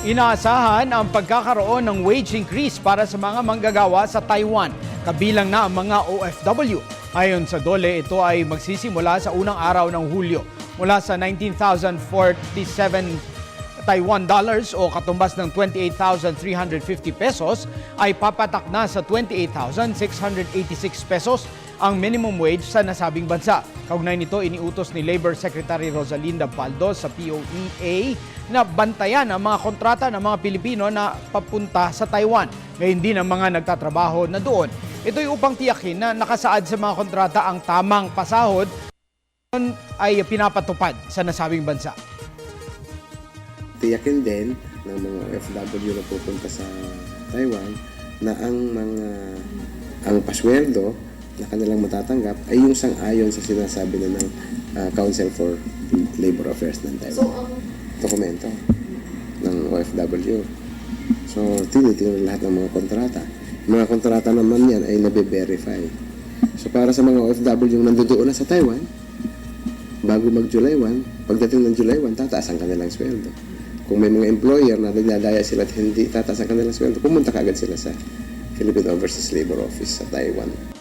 Inaasahan ang pagkakaroon ng wage increase para sa mga manggagawa sa Taiwan, kabilang na ang mga OFW. Ayon sa DOLE, ito ay magsisimula sa unang araw ng Hulyo. Mula sa 19,047 Taiwan dollars o katumbas ng 28,350 pesos ay papatak na sa 28,686 pesos ang minimum wage sa nasabing bansa. Kaugnay nito, iniutos ni Labor Secretary Rosalinda Baldo sa POEA na bantayan ang mga kontrata ng mga Pilipino na papunta sa Taiwan, gayon din ang mga nagtatrabaho na doon. Ito'y upang tiyakin na nakasaad sa mga kontrata ang tamang pasahod ay pinapatupad sa nasabing bansa. Tiyakin din ng mga OFW na pupunta sa Taiwan na ang pasweldo na kanilang matatanggap ay yung sang-ayon sa sinasabi na ng Council for Labor Affairs ng Taiwan. Dokumento ng OFW. So, tinitingnan lahat ng mga kontrata. Mga kontrata naman yan ay nabe-verify. So, para sa mga OFW yung nandoon na sa Taiwan, bago mag-July 1, pagdating ng July 1, tataas ang kanilang sweldo. Kung may mga employer na nagdadaya sila at hindi tataas ang kanilang sweldo, pumunta kaagad sila sa Philippine Overseas Labor Office sa Taiwan.